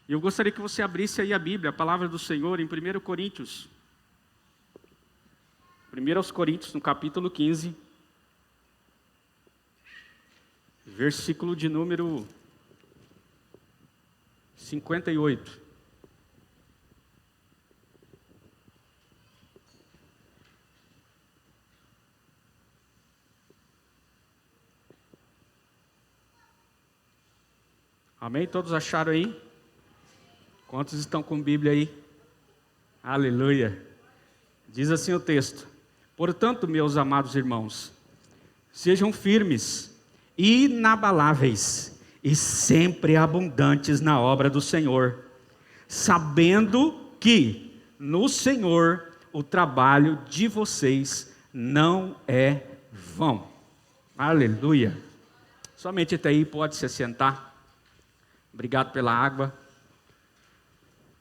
E eu gostaria que você abrisse aí a Bíblia, a palavra do Senhor, em 1 Coríntios. 1 Coríntios, no capítulo 15, versículo de número 58. Amém? Todos acharam aí? Quantos estão com Bíblia aí? Aleluia! Diz assim o texto: portanto, meus amados irmãos, sejam firmes, inabaláveis e sempre abundantes na obra do Senhor, sabendo que no Senhor o trabalho de vocês não é vão. Aleluia! Somente até aí, pode se assentar. Obrigado pela água.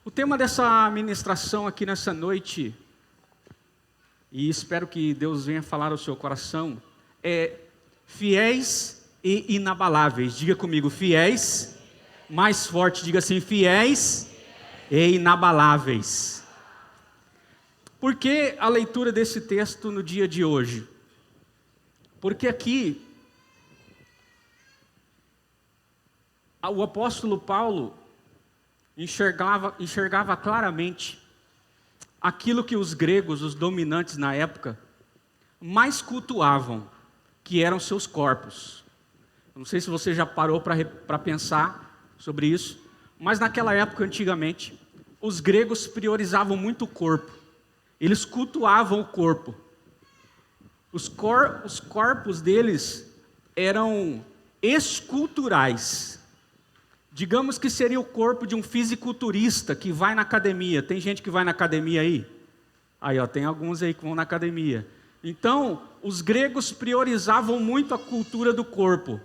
O tema dessa ministração aqui nessa noite, e espero que Deus venha falar ao seu coração, é fiéis e inabaláveis. Diga comigo, fiéis. Mais forte, diga assim, fiéis e inabaláveis. Por que a leitura desse texto no dia de hoje? Porque aqui o apóstolo Paulo enxergava claramente aquilo que os gregos, os dominantes na época, mais cultuavam, que eram seus corpos. Não sei se você já parou para pensar sobre isso, mas naquela época, antigamente, os gregos priorizavam muito o corpo. Eles cultuavam o corpo. Os corpos deles eram esculturais. Digamos que seria o corpo de um fisiculturista que vai na academia. Tem gente que vai na academia aí? Aí, ó, tem alguns aí que vão na academia. Então, os gregos priorizavam muito a cultura do corpo,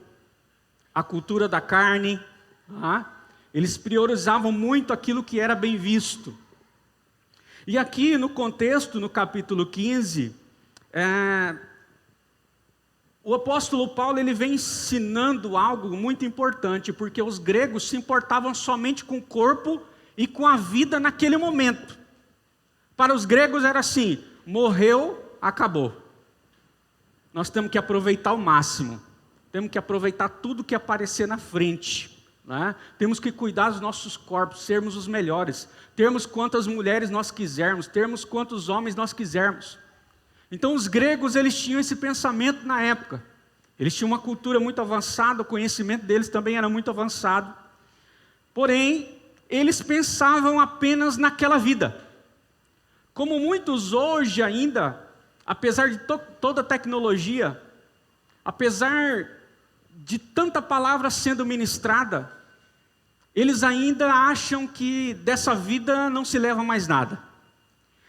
a cultura da carne. Eles priorizavam muito aquilo que era bem visto. E aqui no contexto, no capítulo 15, o apóstolo Paulo ele vem ensinando algo muito importante, porque os gregos se importavam somente com o corpo e com a vida naquele momento. Para os gregos era assim: morreu, acabou. Nós temos que aproveitar ao máximo, temos que aproveitar tudo que aparecer na frente, né? Temos que cuidar dos nossos corpos, sermos os melhores, termos quantas mulheres nós quisermos, termos quantos homens nós quisermos. Então os gregos eles tinham esse pensamento na época. Eles tinham uma cultura muito avançada, o conhecimento deles também era muito avançado. Porém, eles pensavam apenas naquela vida. Como muitos hoje ainda, apesar de toda a tecnologia, apesar de tanta palavra sendo ministrada, eles ainda acham que dessa vida não se leva mais nada.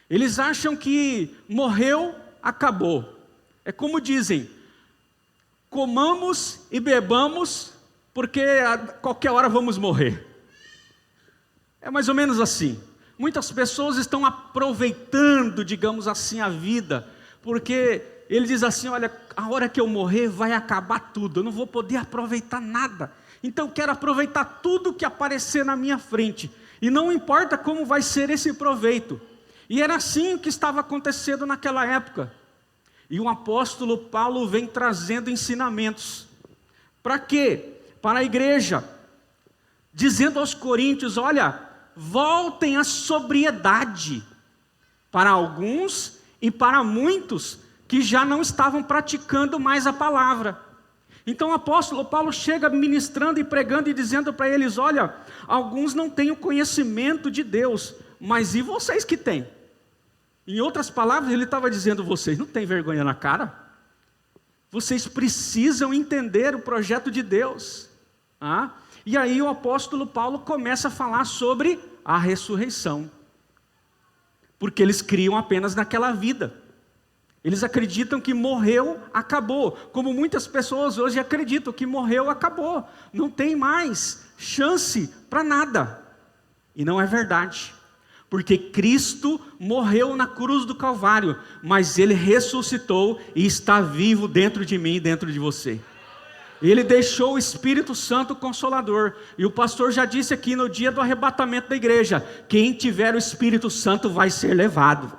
Eles acham que morreu, acabou. É como dizem: comamos e bebamos, porque a qualquer hora vamos morrer. É mais ou menos assim. Muitas pessoas estão aproveitando, digamos assim, a vida, porque ele diz assim: olha, a hora que eu morrer vai acabar tudo, eu não vou poder aproveitar nada. Então eu quero aproveitar tudo que aparecer na minha frente, e não importa como vai ser esse proveito. E era assim o que estava acontecendo naquela época. E o apóstolo Paulo vem trazendo ensinamentos. Para quê? Para a igreja. Dizendo aos coríntios: olha, voltem à sobriedade. Para alguns e para muitos que já não estavam praticando mais a palavra. Então o apóstolo Paulo chega ministrando e pregando e dizendo para eles: olha, alguns não têm o conhecimento de Deus, mas e vocês que têm? Em outras palavras, ele estava dizendo: vocês não têm vergonha na cara? Vocês precisam entender o projeto de Deus. E aí o apóstolo Paulo começa a falar sobre a ressurreição. Porque eles criam apenas naquela vida. Eles acreditam que morreu, acabou. Como muitas pessoas hoje acreditam que morreu, acabou. Não tem mais chance para nada. E não é verdade. Porque Cristo morreu na cruz do Calvário, mas Ele ressuscitou e está vivo dentro de mim e dentro de você. Ele deixou o Espírito Santo Consolador. E o pastor já disse aqui no dia do arrebatamento da igreja: quem tiver o Espírito Santo vai ser levado.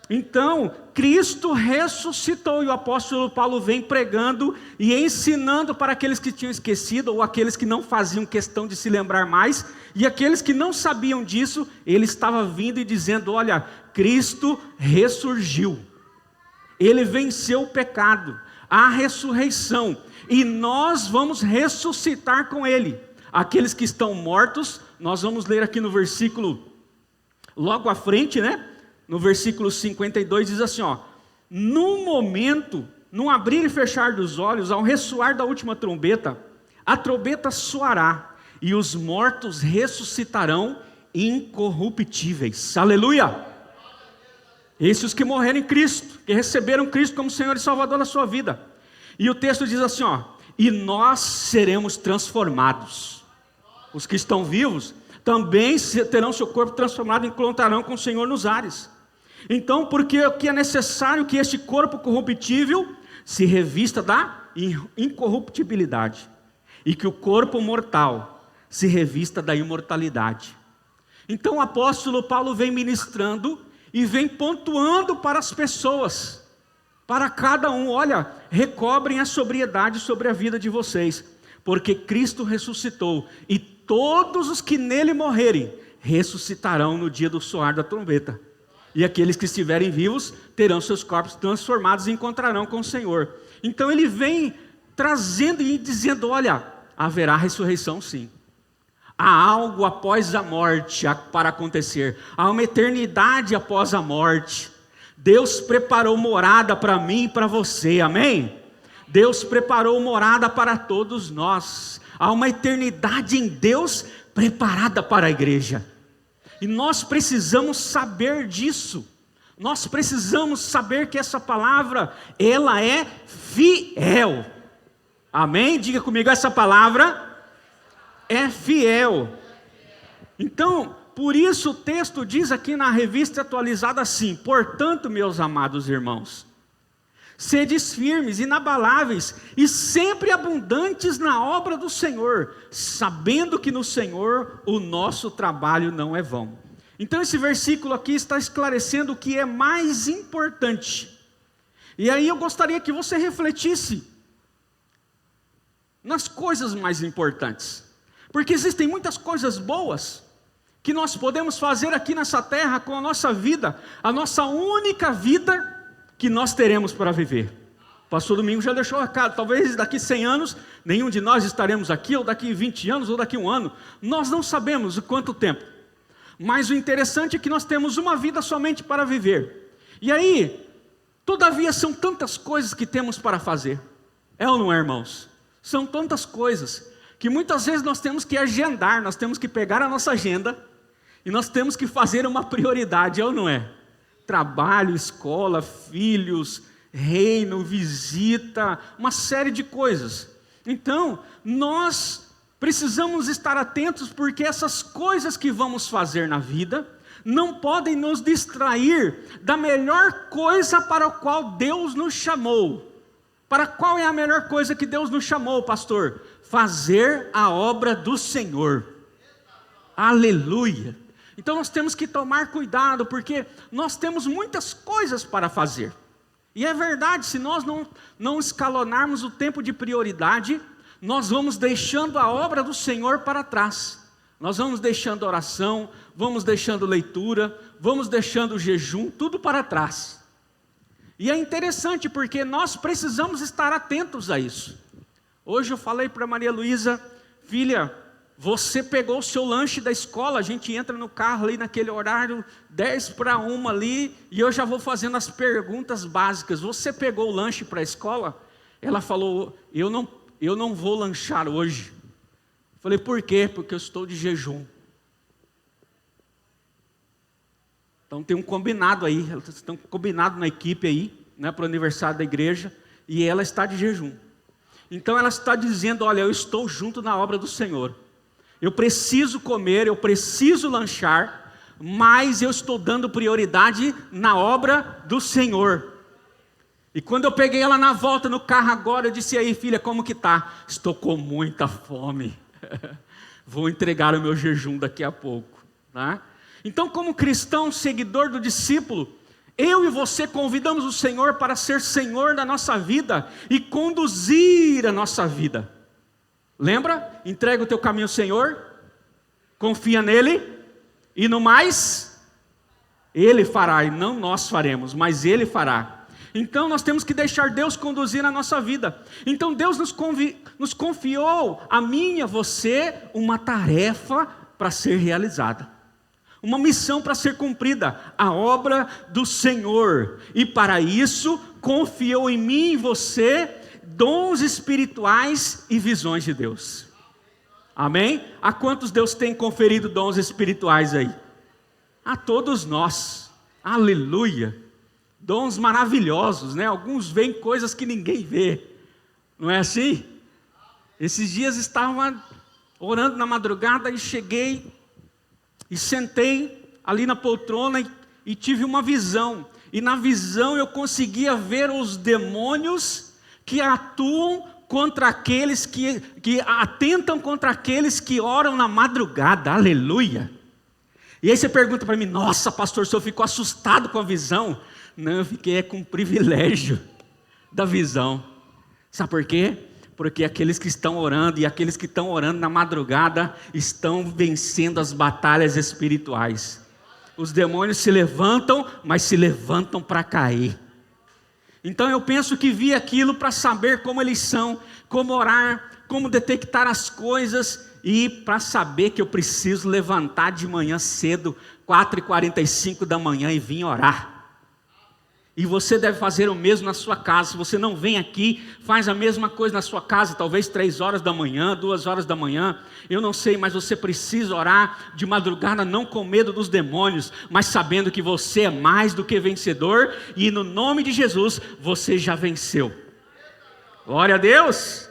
Então, Cristo ressuscitou, e o apóstolo Paulo vem pregando e ensinando para aqueles que tinham esquecido, ou aqueles que não faziam questão de se lembrar mais, e aqueles que não sabiam disso, ele estava vindo e dizendo: olha, Cristo ressurgiu, ele venceu o pecado, a ressurreição, e nós vamos ressuscitar com ele. Aqueles que estão mortos, nós vamos ler aqui no versículo, logo à frente, né? No versículo 52 diz assim, ó: no momento, no abrir e fechar dos olhos, ao ressoar da última trombeta, a trombeta soará, e os mortos ressuscitarão incorruptíveis. Aleluia! Esses os que morreram em Cristo, que receberam Cristo como Senhor e Salvador da sua vida. E o texto diz assim, ó: e nós seremos transformados. Os que estão vivos também terão seu corpo transformado e encontrarão com o Senhor nos ares. Então, porque o que é necessário que este corpo corruptível se revista da incorruptibilidade, e que o corpo mortal se revista da imortalidade. Então o apóstolo Paulo vem ministrando e vem pontuando para as pessoas, para cada um: olha, recobrem a sobriedade sobre a vida de vocês, porque Cristo ressuscitou, e todos os que nele morrerem ressuscitarão no dia do soar da trombeta. E aqueles que estiverem vivos terão seus corpos transformados e encontrarão com o Senhor. Então ele vem trazendo e dizendo: olha, haverá ressurreição sim. Há algo após a morte para acontecer. Há uma eternidade após a morte. Deus preparou morada para mim e para você, amém? Deus preparou morada para todos nós. Há uma eternidade em Deus preparada para a igreja. E nós precisamos saber disso. Nós precisamos saber que essa palavra, ela é fiel. Amém? Diga comigo, essa palavra é fiel. Então, por isso o texto diz aqui na revista atualizada assim: portanto, meus amados irmãos, sedes firmes, inabaláveis e sempre abundantes na obra do Senhor, sabendo que no Senhor o nosso trabalho não é vão. Então esse versículo aqui está esclarecendo o que é mais importante. E aí eu gostaria que você refletisse nas coisas mais importantes, porque existem muitas coisas boas que nós podemos fazer aqui nessa terra com a nossa vida, a nossa única vida que nós teremos para viver. O pastor Domingo já deixou o recado: talvez daqui 100 anos, nenhum de nós estaremos aqui, ou daqui 20 anos, ou daqui 1 ano, nós não sabemos o quanto tempo, mas o interessante é que nós temos uma vida somente para viver. E aí, todavia são tantas coisas que temos para fazer, é ou não é, irmãos? São tantas coisas, que muitas vezes nós temos que agendar, nós temos que pegar a nossa agenda, e nós temos que fazer uma prioridade, é ou não é? Trabalho, escola, filhos, reino, visita, uma série de coisas. Então, nós precisamos estar atentos, porque essas coisas que vamos fazer na vida não podem nos distrair da melhor coisa para a qual Deus nos chamou. Para qual é a melhor coisa que Deus nos chamou, pastor? Fazer a obra do Senhor. Aleluia! Então nós temos que tomar cuidado, porque nós temos muitas coisas para fazer. E é verdade, se nós não escalonarmos o tempo de prioridade, nós vamos deixando a obra do Senhor para trás. Nós vamos deixando oração, vamos deixando leitura, vamos deixando o jejum, tudo para trás. E é interessante, porque nós precisamos estar atentos a isso. Hoje eu falei para Maria Luísa: filha, você pegou o seu lanche da escola, a gente entra no carro ali naquele horário, 10:50 ali, e eu já vou fazendo as perguntas básicas. Você pegou o lanche para a escola? Ela falou: eu não vou lanchar hoje. Falei: por quê? Porque eu estou de jejum. Então tem um combinado aí, elas estão combinado na equipe aí, né, para o aniversário da igreja, e ela está de jejum. Então ela está dizendo: olha, eu estou junto na obra do Senhor. Eu preciso comer, eu preciso lanchar, mas eu estou dando prioridade na obra do Senhor. E quando eu peguei ela na volta no carro agora, eu disse: e aí, filha, como que tá? Estou com muita fome. Vou entregar o meu jejum daqui a pouco, tá? Então, como cristão, seguidor do discípulo, eu e você convidamos o Senhor para ser Senhor da nossa vida e conduzir a nossa vida. Lembra? Entrega o teu caminho ao Senhor, confia nele, e no mais, Ele fará, e não nós faremos, mas Ele fará. Então nós temos que deixar Deus conduzir a nossa vida. Então Deus nos confiou, a mim e a você, uma tarefa para ser realizada. Uma missão para ser cumprida, a obra do Senhor. E para isso, confiou em mim e você dons espirituais e visões de Deus. Amém? A quantos Deus tem conferido dons espirituais aí? A todos nós. Aleluia. Dons maravilhosos, né? Alguns veem coisas que ninguém vê. Não é assim? Esses dias estava orando na madrugada e cheguei e sentei ali na poltrona e tive uma visão. E na visão eu conseguia ver os demônios que atuam contra aqueles que atentam contra aqueles que oram na madrugada. Aleluia. E aí você pergunta para mim: nossa, pastor, o senhor ficou assustado com a visão? Não, eu fiquei com o privilégio da visão. Sabe por quê? Porque aqueles que estão orando e aqueles que estão orando na madrugada estão vencendo as batalhas espirituais. Os demônios se levantam, mas se levantam para cair. Então eu penso que vi aquilo para saber como eles são, como orar, como detectar as coisas e para saber que eu preciso levantar de manhã cedo, 4h45 da manhã e vir orar. E você deve fazer o mesmo na sua casa. Se você não vem aqui, faz a mesma coisa na sua casa, talvez 3 horas da manhã, 2 horas da manhã, eu não sei, mas você precisa orar de madrugada, não com medo dos demônios, mas sabendo que você é mais do que vencedor, e no nome de Jesus, você já venceu. Glória a Deus,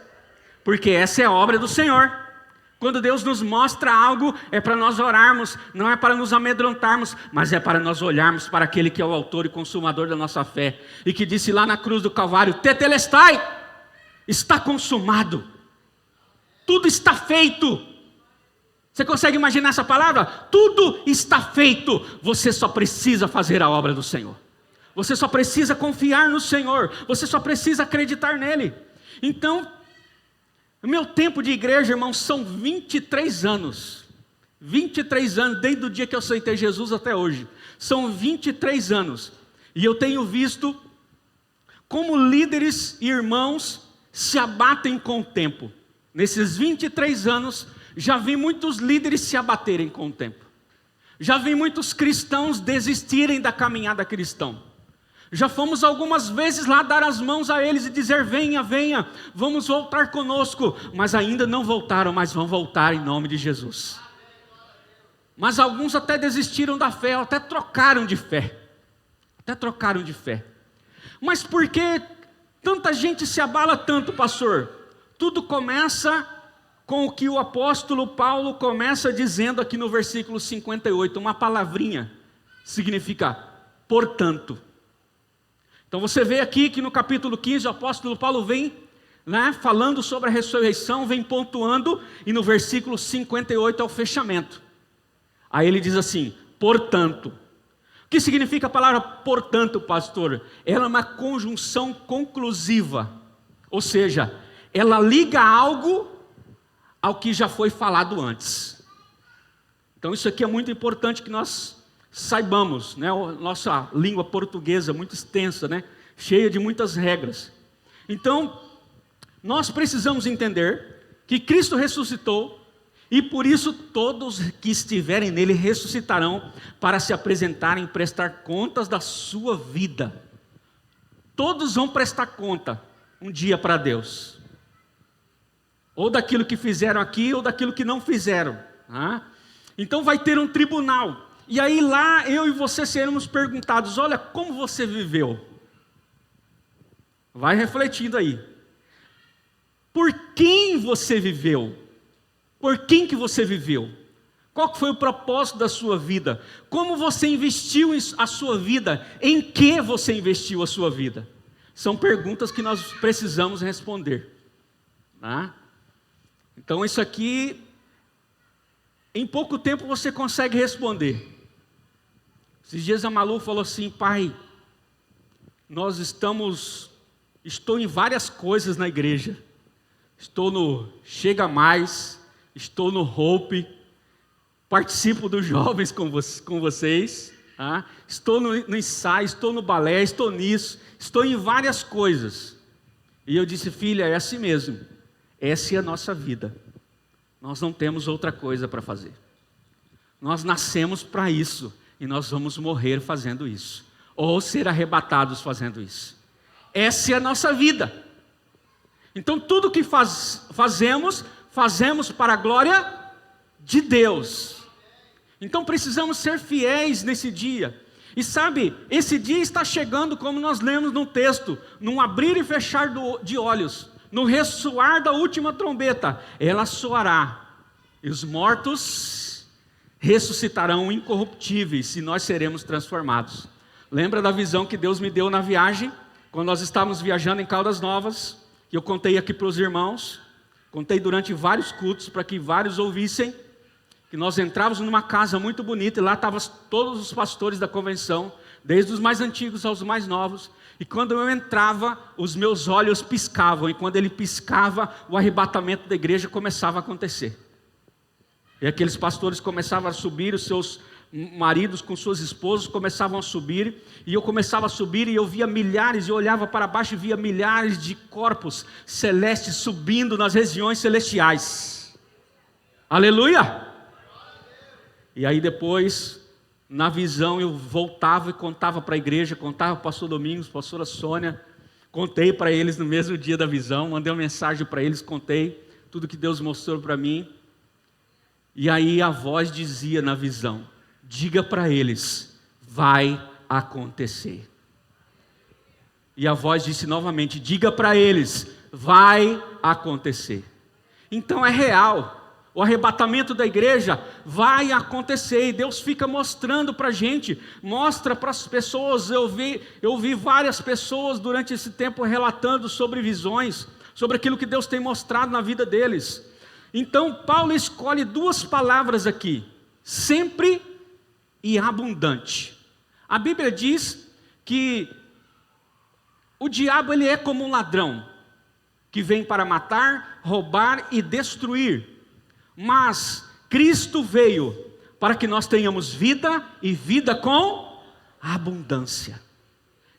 porque essa é a obra do Senhor. Quando Deus nos mostra algo, é para nós orarmos, não é para nos amedrontarmos, mas é para nós olharmos para aquele que é o autor e consumador da nossa fé, e que disse lá na cruz do Calvário: Tetelestai, está consumado, tudo está feito. Você consegue imaginar essa palavra? Tudo está feito, você só precisa fazer a obra do Senhor, você só precisa confiar no Senhor, você só precisa acreditar nele. Então, o meu tempo de igreja, irmãos, são 23 anos. 23 anos, desde o dia que eu aceitei Jesus até hoje. São 23 anos. E eu tenho visto como líderes e irmãos se abatem com o tempo. Nesses 23 anos, já vi muitos líderes se abaterem com o tempo. Já vi muitos cristãos desistirem da caminhada cristã. Já fomos algumas vezes lá dar as mãos a eles e dizer: venha, venha, vamos voltar conosco. Mas ainda não voltaram, mas vão voltar em nome de Jesus. Mas alguns até desistiram da fé, até trocaram de fé. Mas por que tanta gente se abala tanto, pastor? Tudo começa com o que o apóstolo Paulo começa dizendo aqui no versículo 58. Uma palavrinha, significa portanto. Então você vê aqui que no capítulo 15 o apóstolo Paulo vem, falando sobre a ressurreição, vem pontuando, e no versículo 58 é o fechamento. Aí ele diz assim: portanto. O que significa a palavra portanto, pastor? Ela é uma conjunção conclusiva, ou seja, ela liga algo ao que já foi falado antes. Então isso aqui é muito importante que nós saibamos, né? Nossa língua portuguesa é muito extensa, né? Cheia de muitas regras. Então, nós precisamos entender que Cristo ressuscitou, e por isso todos que estiverem nele ressuscitarão para se apresentarem e prestar contas da sua vida. Todos vão prestar conta um dia para Deus, ou daquilo que fizeram aqui, ou daquilo que não fizeram. Então vai ter um tribunal. E aí lá eu e você seremos perguntados: olha, como você viveu? Vai refletindo aí. Por quem você viveu? Por quem que você viveu? Qual foi o propósito da sua vida? Como você investiu a sua vida? Em que você investiu a sua vida? São perguntas que nós precisamos responder. Tá? Então isso aqui, em pouco tempo você consegue responder. Esses dias a Malu falou assim: pai, estou em várias coisas na igreja. Estou no Chega Mais, estou no Hope, participo dos jovens com vocês, tá? Estou no ensaio, estou no balé, estou nisso, estou em várias coisas. E eu disse: filha, é assim mesmo, essa é a nossa vida, nós não temos outra coisa para fazer, nós nascemos para isso, e nós vamos morrer fazendo isso, ou ser arrebatados fazendo isso, essa é a nossa vida. Então tudo que fazemos para a glória de Deus. Então precisamos ser fiéis nesse dia. E sabe, esse dia está chegando, como nós lemos no texto, num abrir e fechar de olhos, no ressoar da última trombeta, ela soará, e os mortos ressuscitarão incorruptíveis, e nós seremos transformados. Lembra da visão que Deus me deu na viagem, quando nós estávamos viajando em Caldas Novas, que eu contei aqui para os irmãos, contei durante vários cultos, para que vários ouvissem, que nós entrávamos numa casa muito bonita, e lá estavam todos os pastores da convenção, desde os mais antigos aos mais novos, e quando eu entrava, os meus olhos piscavam, e quando ele piscava, o arrebatamento da igreja começava a acontecer, e aqueles pastores começavam a subir, os seus maridos com suas esposas começavam a subir, e eu começava a subir, e eu via milhares, e eu olhava para baixo e via milhares de corpos celestes subindo nas regiões celestiais. Aleluia! E aí depois, na visão, eu voltava e contava para a igreja, contava para o pastor Domingos, pastora Sônia, contei para eles no mesmo dia da visão, mandei uma mensagem para eles, contei tudo que Deus mostrou para mim, e aí a voz dizia na visão: diga para eles, vai acontecer. E a voz disse novamente: diga para eles, vai acontecer. Então é real, o arrebatamento da igreja vai acontecer, e Deus fica mostrando para a gente, mostra para as pessoas. Eu vi várias pessoas durante esse tempo relatando sobre visões, sobre aquilo que Deus tem mostrado na vida deles. Então Paulo escolhe duas palavras aqui: sempre e abundante. A Bíblia diz que o diabo ele é como um ladrão, que vem para matar, roubar e destruir. Mas Cristo veio para que nós tenhamos vida, e vida com abundância.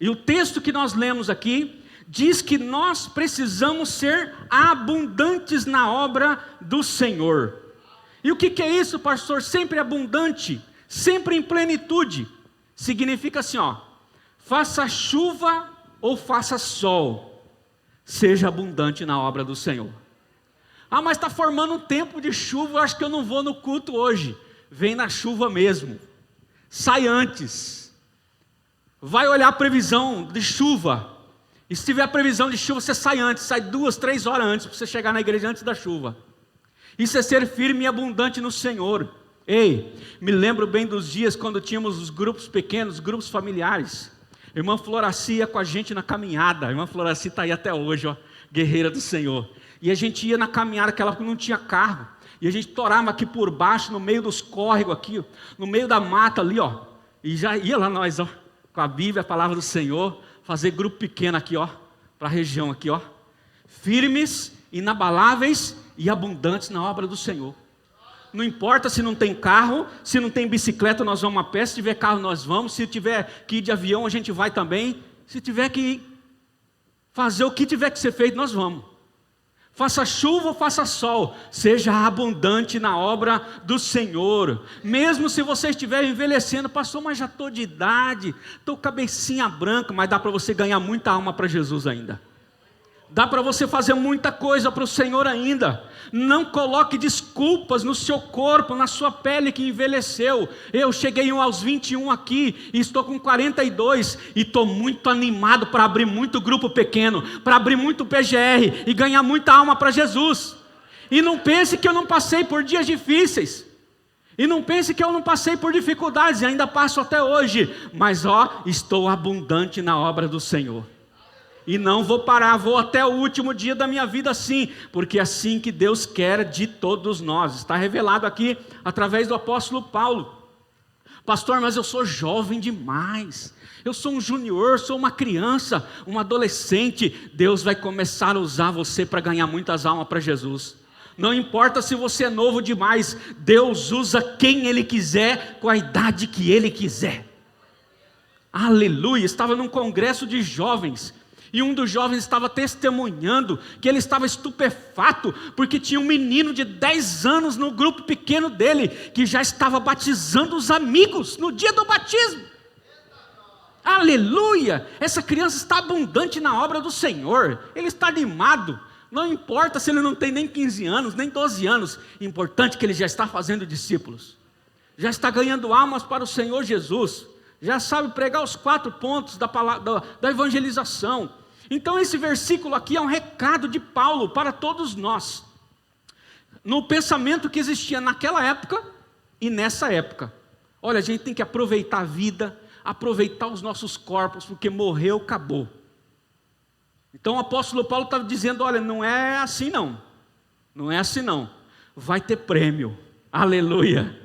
E o texto que nós lemos aqui diz que nós precisamos ser abundantes na obra do Senhor. E o que é isso, pastor? Sempre abundante, sempre em plenitude. Significa assim, faça chuva ou faça sol, seja abundante na obra do Senhor. Ah, mas está formando um tempo de chuva, eu acho que eu não vou no culto hoje. Vem na chuva mesmo, sai antes, vai olhar a previsão de chuva, e se tiver a previsão de chuva, você sai antes, sai 2, 3 horas antes, para você chegar na igreja antes da chuva. Isso é ser firme e abundante no Senhor. Ei, me lembro bem dos dias quando tínhamos os grupos pequenos, grupos familiares. A irmã Floraci ia com a gente na caminhada. A irmã Floraci está aí até hoje, guerreira do Senhor. E a gente ia na caminhada, aquela época não tinha carro. E a gente torava aqui por baixo, no meio dos córregos aqui, no meio da mata ali, E já ia lá nós, com a Bíblia, a palavra do Senhor, fazer grupo pequeno aqui, para a região aqui, firmes, inabaláveis e abundantes na obra do Senhor. Não importa se não tem carro, se não tem bicicleta, nós vamos a pé. Se tiver carro, nós vamos. Se tiver que ir de avião, a gente vai também. Se tiver que fazer o que tiver que ser feito, nós vamos. Faça chuva ou faça sol, seja abundante na obra do Senhor. Mesmo se você estiver envelhecendo, pastor, mas já estou de idade, estou cabecinha branca, mas dá para você ganhar muita alma para Jesus ainda. Dá para você fazer muita coisa para o Senhor ainda. Não coloque desculpas no seu corpo, na sua pele que envelheceu. Eu cheguei aos 21 aqui e estou com 42 e estou muito animado para abrir muito grupo pequeno, para abrir muito PGR e ganhar muita alma para Jesus. E não pense que eu não passei por dias difíceis. E não pense que eu não passei por dificuldades, e ainda passo até hoje. Mas estou abundante na obra do Senhor. E não vou parar, vou até o último dia da minha vida assim, porque é assim que Deus quer de todos nós. Está revelado aqui através do apóstolo Paulo. Pastor, mas eu sou jovem demais, eu sou um junior, sou uma criança, um adolescente. Deus vai começar a usar você para ganhar muitas almas para Jesus. Não importa se você é novo demais, Deus usa quem Ele quiser, com a idade que Ele quiser. Aleluia. Estava num congresso de jovens, e um dos jovens estava testemunhando que ele estava estupefato, porque tinha um menino de 10 anos no grupo pequeno dele, que já estava batizando os amigos no dia do batismo. Aleluia! Essa criança está abundante na obra do Senhor, ele está animado. Não importa se ele não tem nem 15 anos, nem 12 anos, importante que ele já está fazendo discípulos, já está ganhando almas para o Senhor Jesus, já sabe pregar os 4 pontos da evangelização. Então esse versículo aqui é um recado de Paulo para todos nós, no pensamento que existia naquela época e nessa época. Olha, a gente tem que aproveitar a vida, aproveitar os nossos corpos, porque morreu, acabou. Então o apóstolo Paulo estava dizendo, olha, não é assim não, não é assim não, vai ter prêmio, aleluia.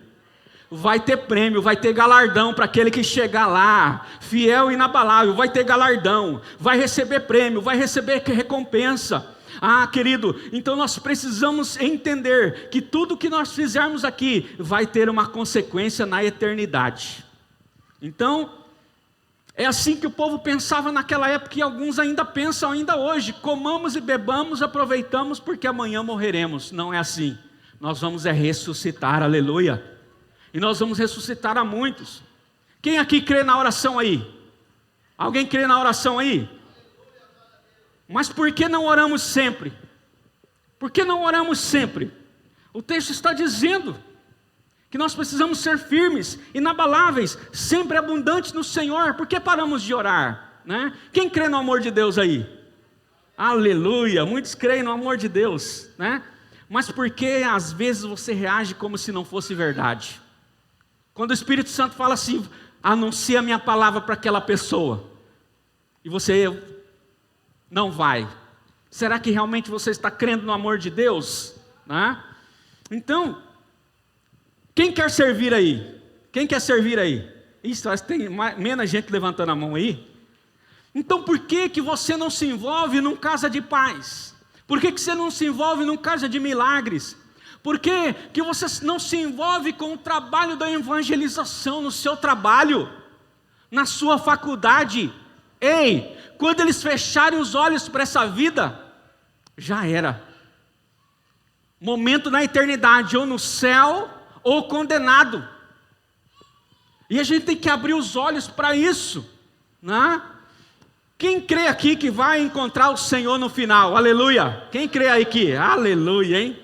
Vai ter prêmio, vai ter galardão para aquele que chegar lá, fiel e inabalável, vai ter galardão, vai receber prêmio, vai receber recompensa. Ah, querido, então nós precisamos entender que tudo que nós fizermos aqui vai ter uma consequência na eternidade. Então, é assim que o povo pensava naquela época e alguns ainda pensam ainda hoje. Comamos e bebamos, aproveitamos porque amanhã morreremos. Não é assim, nós vamos ressuscitar, aleluia. E nós vamos ressuscitar a muitos. Quem aqui crê na oração aí? Alguém crê na oração aí? Mas por que não oramos sempre? Por que não oramos sempre? O texto está dizendo que nós precisamos ser firmes, inabaláveis, sempre abundantes no Senhor. Por que paramos de orar, né? Quem crê no amor de Deus aí? Aleluia, muitos creem no amor de Deus, né? Mas por que às vezes você reage como se não fosse verdade? Quando o Espírito Santo fala assim, anuncia a minha palavra para aquela pessoa, e você não vai, será que realmente você está crendo no amor de Deus? Né? Então, quem quer servir aí? Quem quer servir aí? Isso, tem menos gente levantando a mão aí. Então por que você não se envolve num casa de paz? Por que você não se envolve num casa de milagres? Por que você não se envolve com o trabalho da evangelização no seu trabalho, na sua faculdade? Ei, quando eles fecharem os olhos para essa vida, já era. Momento na eternidade, ou no céu, ou condenado. E a gente tem que abrir os olhos para isso, né? Quem crê aqui que vai encontrar o Senhor no final? Aleluia! Quem crê aqui? Aleluia, hein?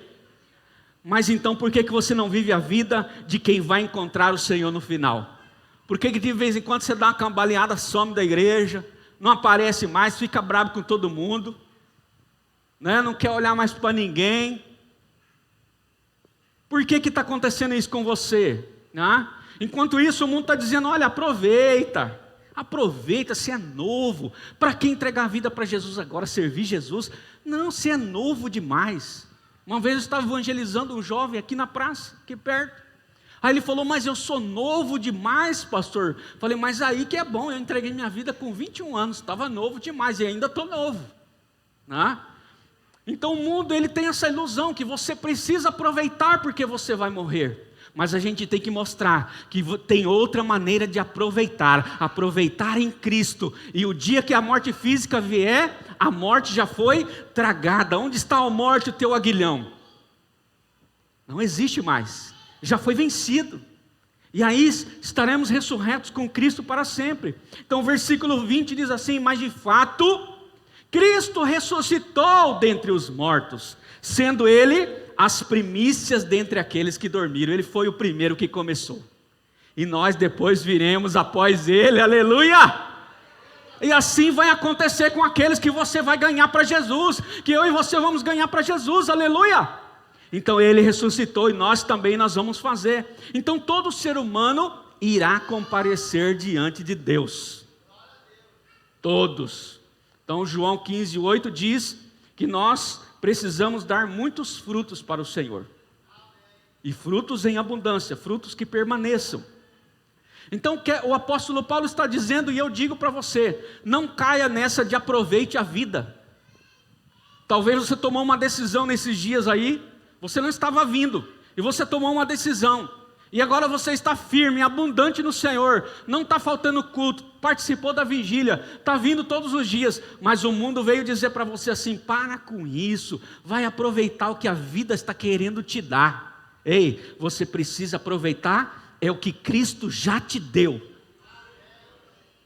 Mas então por que você não vive a vida de quem vai encontrar o Senhor no final? Por que de vez em quando você dá uma cambaleada, some da igreja, não aparece mais, fica bravo com todo mundo, né? Não quer olhar mais para ninguém? Por que está acontecendo isso com você? Né? Enquanto isso o mundo está dizendo, olha, aproveita, se é novo. Para que entregar a vida para Jesus agora, servir Jesus? Não, se é novo demais. Uma vez eu estava evangelizando um jovem aqui na praça, aqui perto. Aí ele falou, mas eu sou novo demais, pastor. Falei, mas aí que é bom, eu entreguei minha vida com 21 anos, estava novo demais e ainda estou novo. Né? Então o mundo ele tem essa ilusão que você precisa aproveitar porque você vai morrer. Mas a gente tem que mostrar que tem outra maneira de aproveitar em Cristo. E o dia que a morte física vier, a morte já foi tragada. Onde está a morte, o teu aguilhão? Não existe mais, já foi vencido. E aí estaremos ressurretos com Cristo para sempre. Então o versículo 20 diz assim, mas de fato, Cristo ressuscitou dentre os mortos, sendo Ele as primícias dentre aqueles que dormiram. Ele foi o primeiro que começou. E nós depois viremos após Ele, aleluia! E assim vai acontecer com aqueles que você vai ganhar para Jesus, que eu e você vamos ganhar para Jesus, aleluia! Então Ele ressuscitou e nós vamos fazer. Então todo ser humano irá comparecer diante de Deus. Todos. Então João 15:8 diz que nós precisamos dar muitos frutos para o Senhor. E frutos em abundância, frutos que permaneçam. Então o apóstolo Paulo está dizendo, e eu digo para você, não caia nessa de aproveite a vida. Talvez você tomou uma decisão nesses dias aí, você não estava vindo, e você tomou uma decisão, e agora você está firme, abundante no Senhor, não está faltando culto, participou da vigília, está vindo todos os dias, mas o mundo veio dizer para você assim, para com isso, vai aproveitar o que a vida está querendo te dar. Ei, você precisa aproveitar, é o que Cristo já te deu.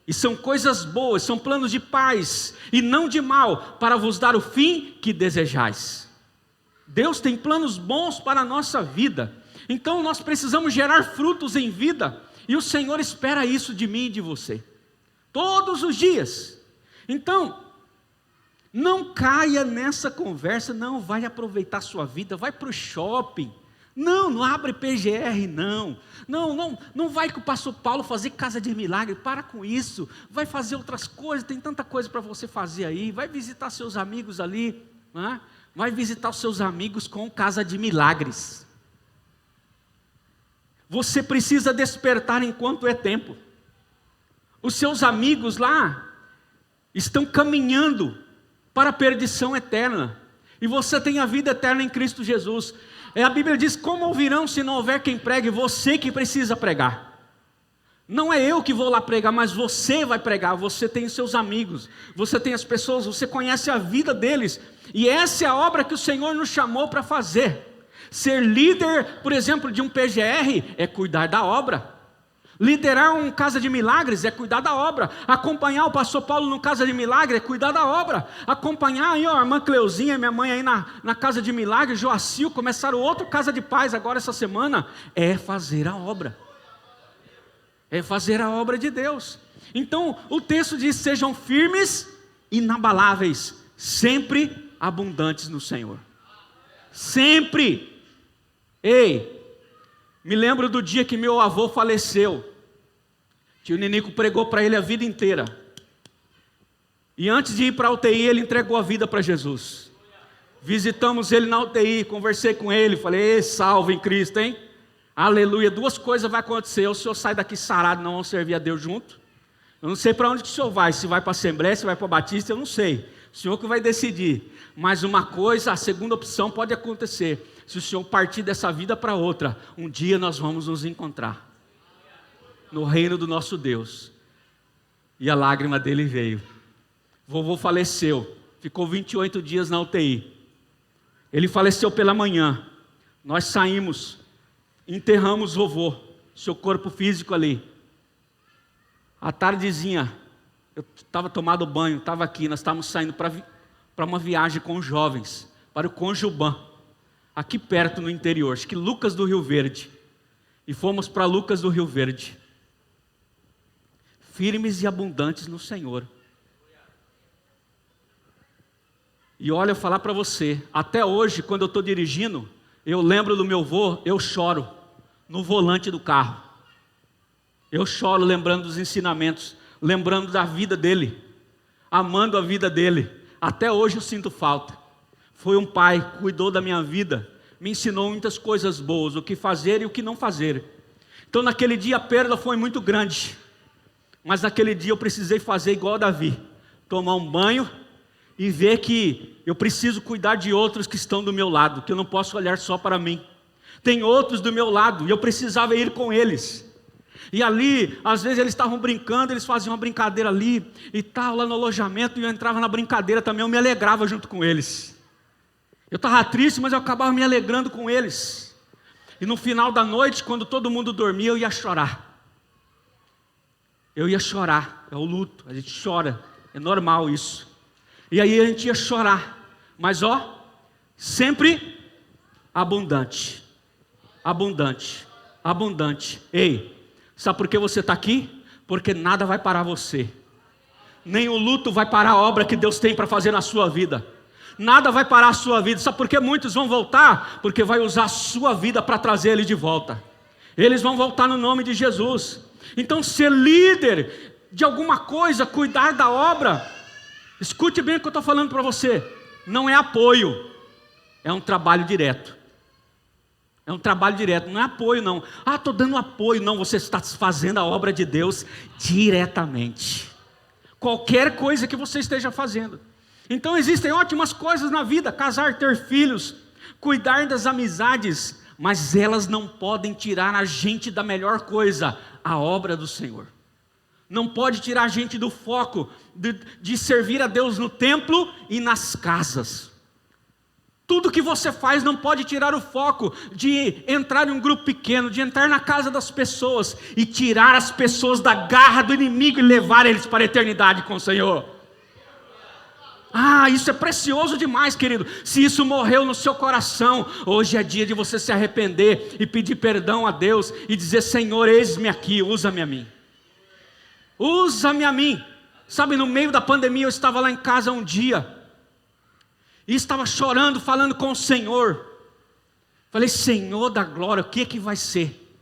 E são coisas boas, são planos de paz e não de mal, para vos dar o fim que desejais. Deus tem planos bons para a nossa vida. Então nós precisamos gerar frutos em vida, e o Senhor espera isso de mim e de você, todos os dias. Então, não caia nessa conversa, não vai aproveitar a sua vida, vai para o shopping. Não abre PGR, não vai com o pastor Paulo fazer casa de milagre, para com isso, vai fazer outras coisas, tem tanta coisa para você fazer aí, vai visitar seus amigos ali, né? Vai visitar os seus amigos com casa de milagres. Você precisa despertar enquanto é tempo. Os seus amigos lá estão caminhando para a perdição eterna, e você tem a vida eterna em Cristo Jesus. A Bíblia diz, como ouvirão se não houver quem pregue? Você que precisa pregar. Não é eu que vou lá pregar, mas você vai pregar. Você tem os seus amigos, você tem as pessoas, você conhece a vida deles. E essa é a obra que o Senhor nos chamou para fazer. Ser líder, por exemplo, de um PGR é cuidar da obra. Liderar um Casa de Milagres é cuidar da obra. Acompanhar o pastor Paulo no Casa de Milagre é cuidar da obra. Acompanhar aí, ó, a irmã Cleuzinha, minha mãe aí na Casa de Milagre, Joacil, começaram outro Casa de Paz agora essa semana. É fazer a obra. É fazer a obra de Deus. Então o texto diz, sejam firmes, inabaláveis, sempre abundantes no Senhor. Sempre. Ei, me lembro do dia que meu avô faleceu. Tio Ninico pregou para ele a vida inteira. E antes de ir para a UTI, ele entregou a vida para Jesus. Visitamos ele na UTI, conversei com ele, falei, salve em Cristo, hein? Aleluia, duas coisas vai acontecer, ou o senhor sai daqui sarado, não vamos servir a Deus junto. Eu não sei para onde que o senhor vai, se vai para a Assembleia, se vai para a Batista, eu não sei. O senhor que vai decidir. Mas uma coisa, a segunda opção pode acontecer. Se o senhor partir dessa vida para outra, um dia nós vamos nos encontrar no reino do nosso Deus. E a lágrima dele veio. Vovô faleceu, ficou 28 dias na UTI. Ele faleceu pela manhã. Nós saímos, enterramos vovô, seu corpo físico ali. À tardezinha, eu estava tomando banho, estava aqui, nós estávamos saindo para uma viagem com os jovens, para o Conjubã, aqui perto no interior, acho que Lucas do Rio Verde. E fomos para Lucas do Rio Verde. Firmes e abundantes no Senhor. E olha, eu falar para você, até hoje, quando eu estou dirigindo, eu lembro do meu avô, eu choro no volante do carro. Eu choro lembrando dos ensinamentos, lembrando da vida dele, amando a vida dele. Até hoje eu sinto falta. Foi um pai, cuidou da minha vida, me ensinou muitas coisas boas, o que fazer e o que não fazer. Então naquele dia a perda foi muito grande, mas naquele dia eu precisei fazer igual Davi, tomar um banho e ver que eu preciso cuidar de outros que estão do meu lado, que eu não posso olhar só para mim. Tem outros do meu lado e eu precisava ir com eles. E ali, às vezes eles estavam brincando, eles faziam uma brincadeira ali e tal, lá no alojamento, e eu entrava na brincadeira também, eu me alegrava junto com eles. Eu estava triste, mas eu acabava me alegrando com eles. E no final da noite, quando todo mundo dormia, eu ia chorar. Eu ia chorar, é o luto, a gente chora, é normal isso. E aí a gente ia chorar, mas ó, sempre abundante, abundante, abundante. Ei, sabe por que você está aqui? Porque nada vai parar você. Nem o luto vai parar a obra que Deus tem para fazer na sua vida. Nada vai parar a sua vida. Sabe por que muitos vão voltar? Porque vai usar a sua vida para trazer ele de volta. Eles vão voltar no nome de Jesus. Então ser líder de alguma coisa, cuidar da obra, Escute bem o que eu estou falando para você. Não é apoio, é um trabalho direto. É um trabalho direto, não é apoio não. Estou dando apoio. Não, você está fazendo a obra de Deus diretamente. Qualquer coisa que você esteja fazendo. Então existem ótimas coisas na vida: casar, ter filhos, cuidar das amizades, mas elas não podem tirar a gente da melhor coisa, a obra do Senhor. Não pode tirar a gente do foco de servir a Deus no templo e nas casas. Tudo que você faz não pode tirar o foco de entrar em um grupo pequeno, de entrar na casa das pessoas e tirar as pessoas da garra do inimigo e levar eles para a eternidade com o Senhor. Isso é precioso demais, querido. Se isso morreu no seu coração, hoje é dia de você se arrepender e pedir perdão a Deus e dizer: Senhor, eis-me aqui, usa-me a mim. Usa-me a mim. Sabe, no meio da pandemia eu estava lá em casa um dia e estava chorando, falando com o Senhor. Falei: Senhor da glória, o que é que vai ser?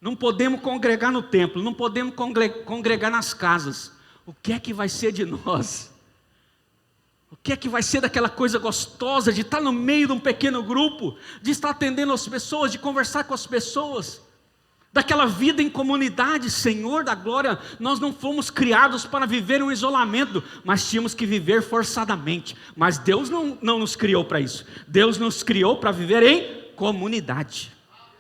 Não podemos congregar no templo, não podemos congregar nas casas. O que é que vai ser de nós? O que é que vai ser daquela coisa gostosa de estar no meio de um pequeno grupo, de estar atendendo as pessoas, de conversar com as pessoas, daquela vida em comunidade? Senhor da glória, nós não fomos criados para viver um isolamento, mas tínhamos que viver forçadamente. Mas Deus não nos criou para isso. Deus nos criou para viver em comunidade,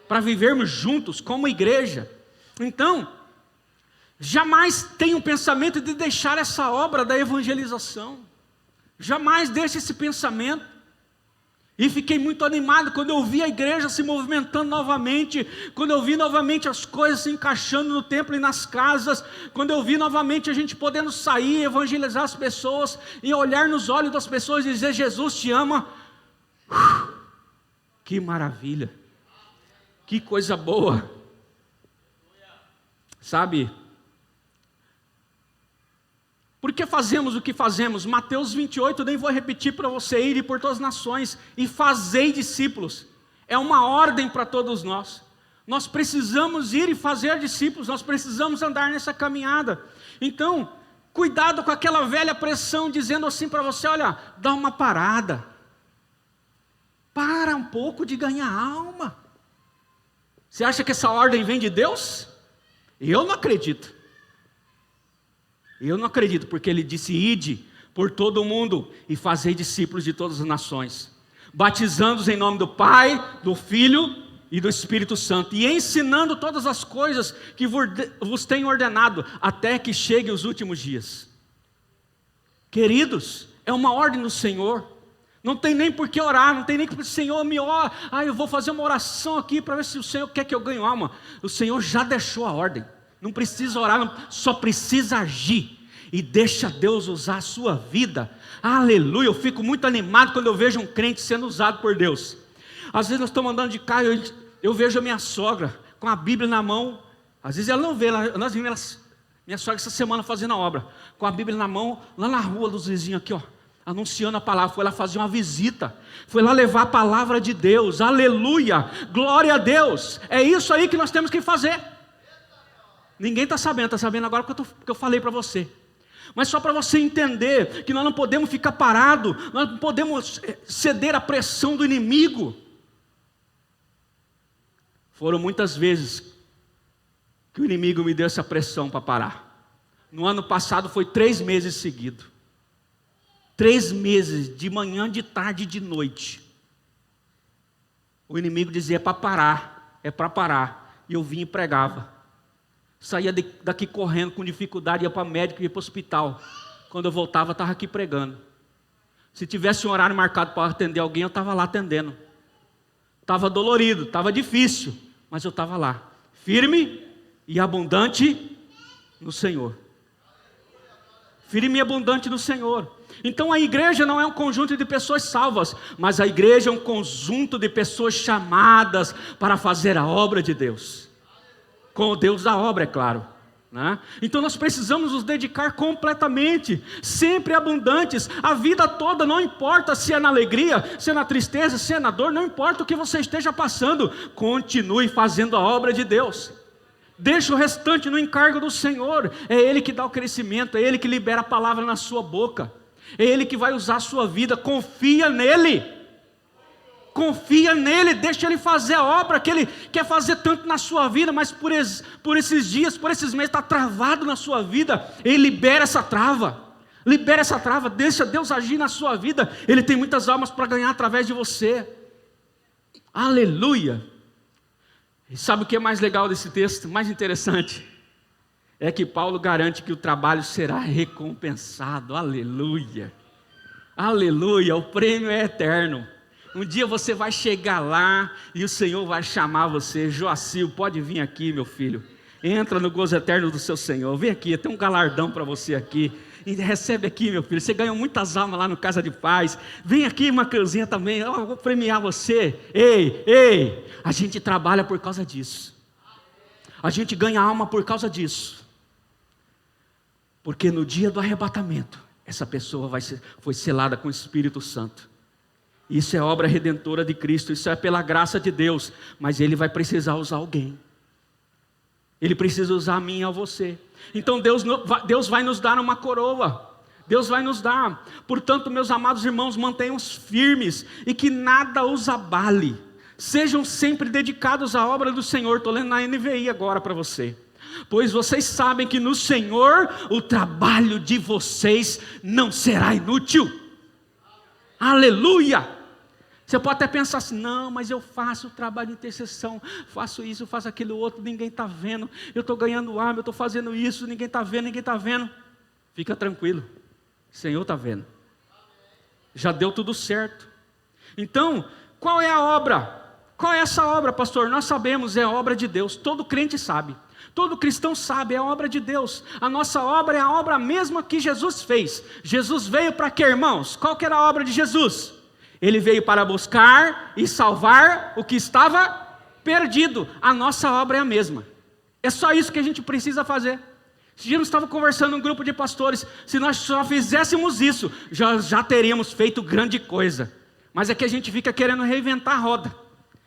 para vivermos juntos como igreja. Então, jamais tenha um pensamento de deixar essa obra da evangelização. Jamais deixe esse pensamento. E fiquei muito animado quando eu vi a igreja se movimentando novamente, quando eu vi novamente as coisas se encaixando no templo e nas casas, quando eu vi novamente a gente podendo sair, evangelizar as pessoas e olhar nos olhos das pessoas e dizer: Jesus te ama. Que maravilha, que coisa boa. Sabe, por que fazemos o que fazemos? Mateus 28, nem vou repetir para você: ir por todas as nações e fazei discípulos. É uma ordem para todos nós. Nós precisamos ir e fazer discípulos, nós precisamos andar nessa caminhada. Então, cuidado com aquela velha pressão dizendo assim para você: olha, dá uma parada. Para um pouco de ganhar alma. Você acha que essa ordem vem de Deus? Eu não acredito. Eu não acredito, porque ele disse: ide por todo o mundo e fazei discípulos de todas as nações, batizando-os em nome do Pai, do Filho e do Espírito Santo, e ensinando todas as coisas que vos tenho ordenado, até que cheguem os últimos dias. Queridos, é uma ordem do Senhor. Não tem nem por que orar, não tem nem por que: Senhor, me ora. Eu vou fazer uma oração aqui para ver se o Senhor quer que eu ganhe alma. O Senhor já deixou a ordem. Não precisa orar, só precisa agir. E deixa Deus usar a sua vida. Aleluia, eu fico muito animado quando eu vejo um crente sendo usado por Deus. Às vezes nós estamos andando de carro, eu vejo a minha sogra com a Bíblia na mão. Às vezes ela não vê, nós vimos minha sogra essa semana fazendo a obra, com a Bíblia na mão, lá na rua dos vizinhos aqui, anunciando a palavra. Foi lá fazer uma visita, foi lá levar a palavra de Deus. Aleluia, glória a Deus. É isso aí que nós temos que fazer. Ninguém está sabendo agora que eu falei para você. Mas só para você entender que nós não podemos ficar parados, nós não podemos ceder à pressão do inimigo. Foram muitas vezes que o inimigo me deu essa pressão para parar. No ano passado foi 3 meses seguidos. 3 meses, de manhã, de tarde e de noite. O inimigo dizia: é para parar, é para parar. E eu vinha e pregava. Saía daqui correndo com dificuldade, ia para médico, ia para o hospital. Quando eu voltava, estava aqui pregando. Se tivesse um horário marcado para atender alguém, eu estava lá atendendo. Estava dolorido, estava difícil, mas eu estava lá, firme e abundante no Senhor. Firme e abundante no Senhor. Então a igreja não é um conjunto de pessoas salvas, mas a igreja é um conjunto de pessoas chamadas para fazer a obra de Deus. Com o Deus da obra, é claro, né? Então nós precisamos nos dedicar completamente, sempre abundantes, a vida toda. Não importa se é na alegria, se é na tristeza, se é na dor, não importa o que você esteja passando, continue fazendo a obra de Deus. Deixa o restante no encargo do Senhor. É Ele que dá o crescimento, é Ele que libera a palavra na sua boca, é Ele que vai usar a sua vida. Confia nele. Confia nele, deixa Ele fazer a obra que Ele quer fazer tanto na sua vida, mas por esses dias, por esses meses, está travado na sua vida. Ele libera essa trava, deixa Deus agir na sua vida. Ele tem muitas almas para ganhar através de você. Aleluia. E sabe o que é mais legal desse texto, mais interessante? É que Paulo garante que o trabalho será recompensado. Aleluia, aleluia, o prêmio é eterno. Um dia você vai chegar lá e o Senhor vai chamar você: Joacil, pode vir aqui, meu filho. Entra no gozo eterno do seu Senhor. Vem aqui, tem um galardão para você aqui. E recebe aqui, meu filho. Você ganhou muitas almas lá no Casa de Paz. Vem aqui, uma cãozinha também. Eu vou premiar você. Ei, a gente trabalha por causa disso. A gente ganha alma por causa disso. Porque no dia do arrebatamento, essa pessoa foi selada com o Espírito Santo. Isso é obra redentora de Cristo, isso é pela graça de Deus, mas Ele vai precisar usar alguém. Ele precisa usar a mim e a você. Então Deus vai nos dar uma coroa, Deus vai nos dar. Portanto, meus amados irmãos, mantenham-se firmes e que nada os abale. Sejam sempre dedicados à obra do Senhor. Estou lendo na NVI agora para você. Pois vocês sabem que no Senhor o trabalho de vocês não será inútil. Aleluia! Você pode até pensar assim: não, mas eu faço o trabalho de intercessão, faço isso, faço aquilo outro, ninguém está vendo, eu estou ganhando alma, eu estou fazendo isso, ninguém está vendo. Fica tranquilo, o Senhor está vendo, já deu tudo certo. Então, qual é a obra? Qual é essa obra, pastor? Nós sabemos, é a obra de Deus, todo crente sabe. Todo cristão sabe, é a obra de Deus. A nossa obra é a obra mesma que Jesus fez. Jesus veio para quê, irmãos? Qual que era a obra de Jesus? Ele veio para buscar e salvar o que estava perdido. A nossa obra é a mesma. É só isso que a gente precisa fazer. Esse dia eu estava conversando um grupo de pastores. Se nós só fizéssemos isso, já teríamos feito grande coisa. Mas é que a gente fica querendo reinventar a roda.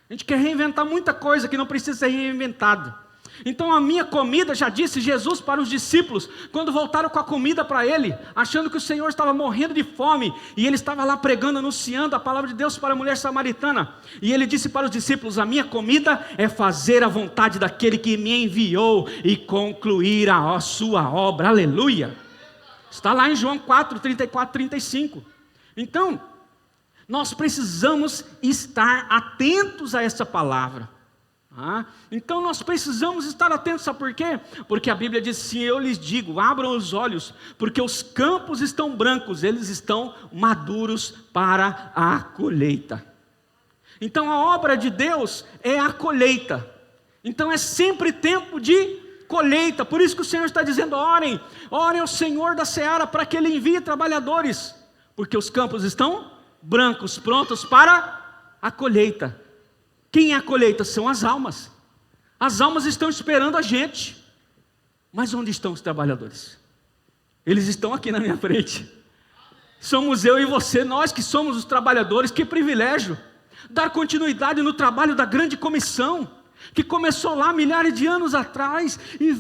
A gente quer reinventar muita coisa que não precisa ser reinventada. Então a minha comida, já disse Jesus para os discípulos, quando voltaram com a comida para Ele, achando que o Senhor estava morrendo de fome, e Ele estava lá pregando, anunciando a palavra de Deus para a mulher samaritana, e Ele disse para os discípulos: a minha comida é fazer a vontade daquele que me enviou, e concluir a sua obra. Aleluia. Está lá em João 4, 34, 35. Então, nós precisamos estar atentos a essa palavra. Então nós precisamos estar atentos, sabe por quê? Porque a Bíblia diz assim: eu lhes digo, abram os olhos, porque os campos estão brancos, eles estão maduros para a colheita. Então a obra de Deus é a colheita. Então é sempre tempo de colheita. Por isso que o Senhor está dizendo: orem ao Senhor da seara para que Ele envie trabalhadores, porque os campos estão brancos, prontos para a colheita. Quem é a colheita? São as almas. As almas estão esperando a gente. Mas onde estão os trabalhadores? Eles estão aqui na minha frente. Somos eu e você, nós que somos os trabalhadores. Que privilégio dar continuidade no trabalho da grande comissão, que começou lá milhares de anos atrás e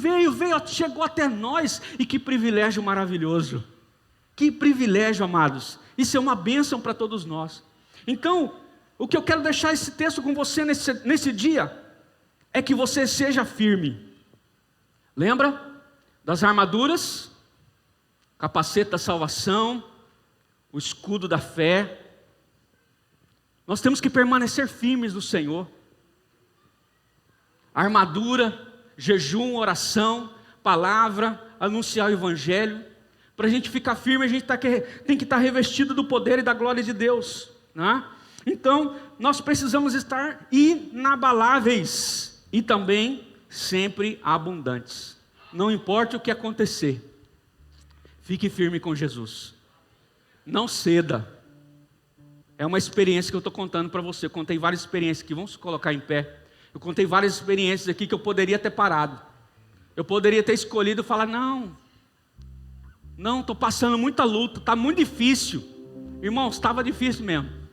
chegou até nós. E que privilégio maravilhoso. Que privilégio, amados. Isso é uma bênção para todos nós. Então, o que eu quero deixar esse texto com você nesse dia é que você seja firme. Lembra das armaduras? Capacete da salvação, o escudo da fé. Nós temos que permanecer firmes no Senhor. Armadura, jejum, oração, palavra, anunciar o Evangelho. Para a gente ficar firme, a gente tem que estar revestido do poder e da glória de Deus, né? Então, nós precisamos estar inabaláveis e também sempre abundantes. Não importa o que acontecer, fique firme com Jesus. Não ceda. É uma experiência que eu estou contando para você. Eu contei várias experiências aqui, vamos colocar em pé. Eu contei várias experiências aqui que eu poderia ter parado. Eu poderia ter escolhido falar: não, estou passando muita luta, está muito difícil. Irmãos, estava difícil mesmo.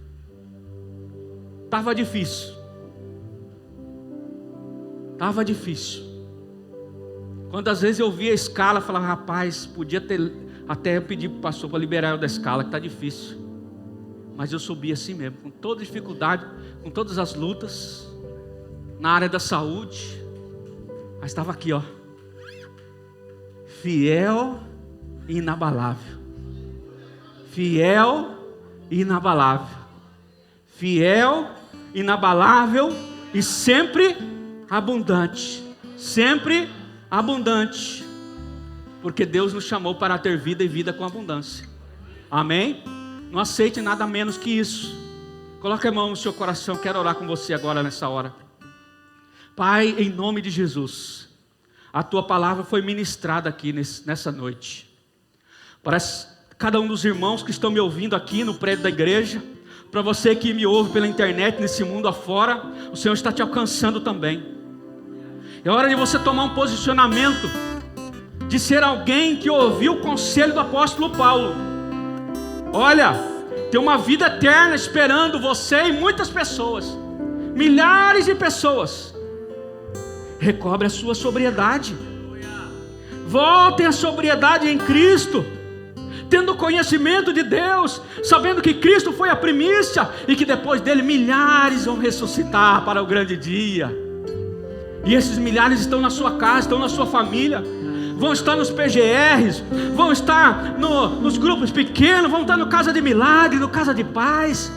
Estava difícil. Quantas vezes eu via a escala, falava, rapaz, podia ter, até pedir para o pastor para liberar eu da escala, que está difícil. Mas eu subi assim mesmo, com toda dificuldade, com todas as lutas, na área da saúde. Mas estava aqui, ó, fiel e inabalável. Fiel e inabalável. Fiel, inabalável e sempre abundante. Sempre abundante. Porque Deus nos chamou para ter vida e vida com abundância. Amém? Não aceite nada menos que isso. Coloque a mão no seu coração. Quero orar com você agora nessa hora. Pai, em nome de Jesus, a Tua palavra foi ministrada aqui nessa noite. Para cada um dos irmãos que estão me ouvindo aqui no prédio da igreja, para você que me ouve pela internet, nesse mundo afora, o Senhor está te alcançando também. É hora de você tomar um posicionamento, de ser alguém que ouviu o conselho do apóstolo Paulo. Olha, tem uma vida eterna esperando você e muitas pessoas, milhares de pessoas. Recobre a sua sobriedade. Voltem à sobriedade em Cristo, tendo conhecimento de Deus, sabendo que Cristo foi a primícia e que depois dele milhares vão ressuscitar para o grande dia. E esses milhares estão na sua casa, estão na sua família, vão estar nos PGRs, vão estar nos grupos pequenos, vão estar no Casa de Milagre, no Casa de Paz,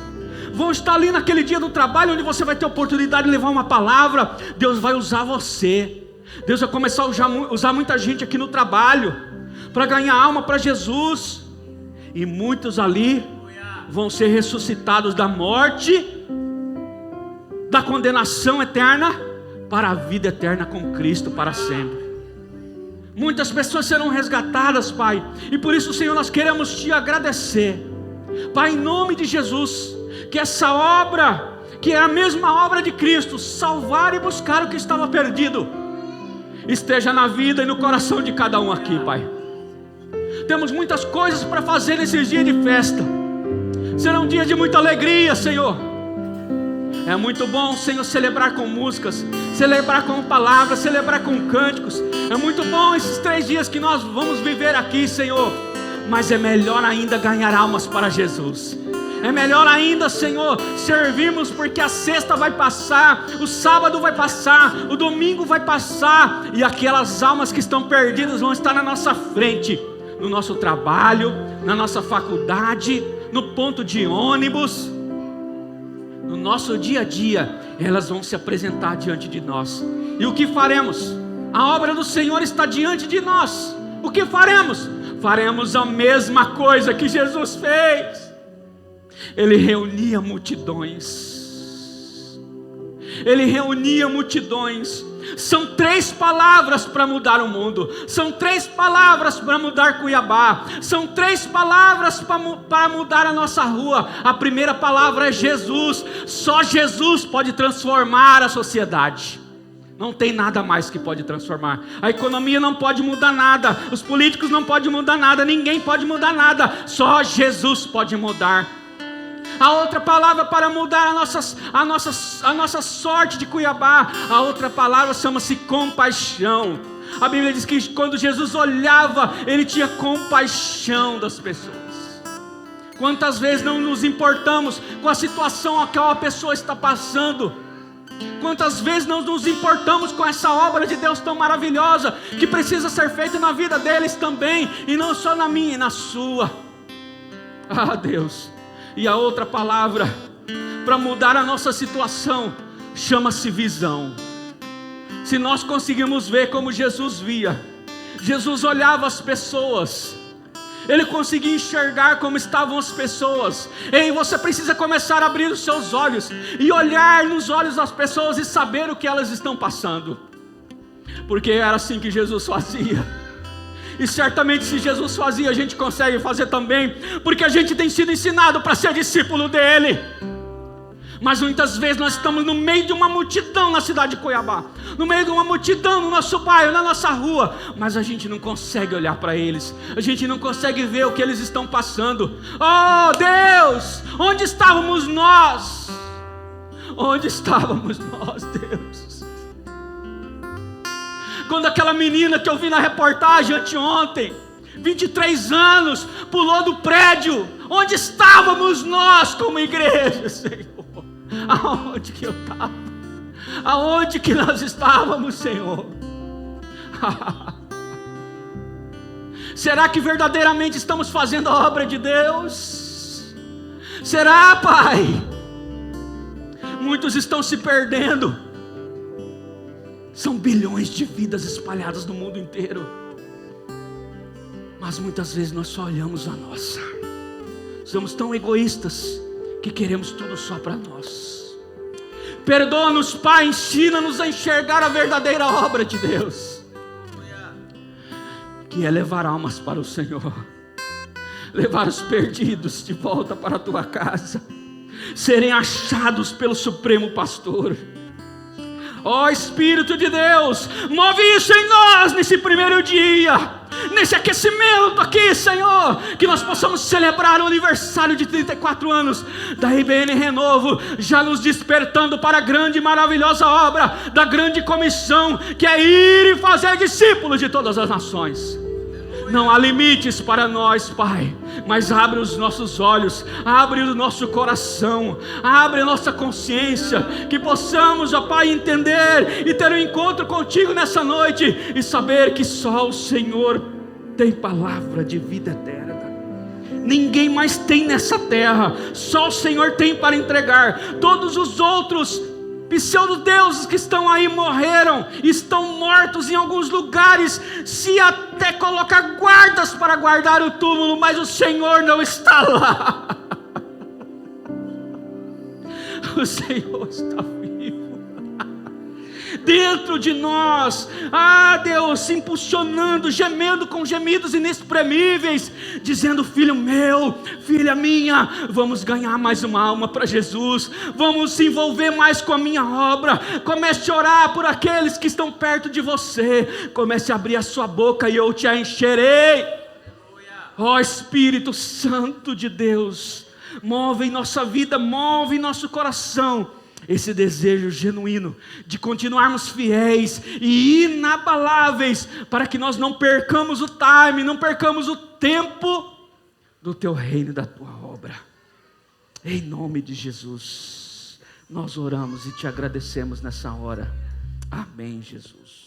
vão estar ali naquele dia do trabalho, onde você vai ter a oportunidade de levar uma palavra. Deus vai usar você. Deus vai começar a usar muita gente aqui no trabalho, para ganhar alma para Jesus. E muitos ali vão ser ressuscitados da morte, da condenação eterna, para a vida eterna com Cristo para sempre. Muitas pessoas serão resgatadas, Pai, e por isso, Senhor, nós queremos Te agradecer, Pai, em nome de Jesus, que essa obra, que é a mesma obra de Cristo, salvar e buscar o que estava perdido, esteja na vida e no coração de cada um aqui, Pai. Temos muitas coisas para fazer nesses dias de festa, serão dias de muita alegria, Senhor. É muito bom, Senhor, celebrar com músicas, celebrar com palavras, celebrar com cânticos. É muito bom esses 3 dias que nós vamos viver aqui, Senhor. Mas é melhor ainda ganhar almas para Jesus. É melhor ainda, Senhor, servirmos, porque a sexta vai passar, o sábado vai passar, o domingo vai passar, e aquelas almas que estão perdidas vão estar na nossa frente, no nosso trabalho, na nossa faculdade, no ponto de ônibus. No nosso dia a dia, elas vão se apresentar diante de nós. E o que faremos? A obra do Senhor está diante de nós. O que faremos? Faremos a mesma coisa que Jesus fez. Ele reunia multidões. Ele reunia multidões. São 3 palavras para mudar o mundo. São 3 palavras para mudar Cuiabá. São 3 palavras para mudar a nossa rua. A primeira palavra é Jesus. Só Jesus pode transformar a sociedade. Não tem nada mais que pode transformar. A economia não pode mudar nada. Os políticos não podem mudar nada. Ninguém pode mudar nada. Só Jesus pode mudar. A outra palavra para mudar a nossa sorte de Cuiabá, a outra palavra chama-se compaixão. A Bíblia diz que quando Jesus olhava, Ele tinha compaixão das pessoas. Quantas vezes não nos importamos com a situação a qual a pessoa está passando? Quantas vezes não nos importamos com essa obra de Deus tão maravilhosa, que precisa ser feita na vida deles também, e não só na minha e na sua. Ah, Deus. E a outra palavra para mudar a nossa situação chama-se visão. Se nós conseguirmos ver como Jesus via, Jesus olhava as pessoas, Ele conseguia enxergar como estavam as pessoas. Ei, você precisa começar a abrir os seus olhos e olhar nos olhos das pessoas e saber o que elas estão passando, porque era assim que Jesus fazia. E certamente se Jesus fazia, a gente consegue fazer também, porque a gente tem sido ensinado para ser discípulo dEle. Mas muitas vezes nós estamos no meio de uma multidão na cidade de Cuiabá, no meio de uma multidão no nosso bairro, na nossa rua, mas a gente não consegue olhar para eles, a gente não consegue ver o que eles estão passando. Oh Deus, onde estávamos nós? Onde estávamos nós, Deus? Quando aquela menina que eu vi na reportagem anteontem, 23 anos, pulou do prédio, onde estávamos nós como igreja, Senhor? Aonde que eu estava? Aonde que nós estávamos, Senhor? Será que verdadeiramente estamos fazendo a obra de Deus? Será, Pai? Muitos estão se perdendo. São bilhões de vidas espalhadas no mundo inteiro, mas muitas vezes nós só olhamos a nossa. Somos tão egoístas que queremos tudo só para nós. Perdoa-nos, Pai, ensina-nos a enxergar a verdadeira obra de Deus, que é levar almas para o Senhor, levar os perdidos de volta para a tua casa, serem achados pelo Supremo Pastor. Ó Espírito de Deus, move isso em nós nesse primeiro dia, nesse aquecimento aqui, Senhor, que nós possamos celebrar o aniversário de 34 anos da IBN Renovo, já nos despertando para a grande e maravilhosa obra da grande comissão, que é ir e fazer discípulos de todas as nações. Não há limites para nós, Pai, mas abre os nossos olhos, abre o nosso coração, abre a nossa consciência, que possamos, ó Pai, entender e ter um encontro contigo nessa noite, e saber que só o Senhor tem palavra de vida eterna. Ninguém mais tem nessa terra, só o Senhor tem para entregar. Todos os outros pseudo-deuses que estão aí morreram, estão mortos em alguns lugares, se até colocar guardas para guardar o túmulo, mas o Senhor não está lá. O Senhor está vivo dentro de nós, Deus, impulsionando, gemendo com gemidos inexprimíveis, dizendo: filho meu, filha minha, vamos ganhar mais uma alma para Jesus, vamos se envolver mais com a minha obra. Comece a orar por aqueles que estão perto de você, comece a abrir a sua boca e eu te encherei. Ó Espírito Santo de Deus, move em nossa vida, move em nosso coração esse desejo genuíno de continuarmos fiéis e inabaláveis, para que nós não percamos o time, não percamos o tempo do teu reino e da tua obra. Em nome de Jesus nós oramos e te agradecemos nessa hora. Amém, Jesus.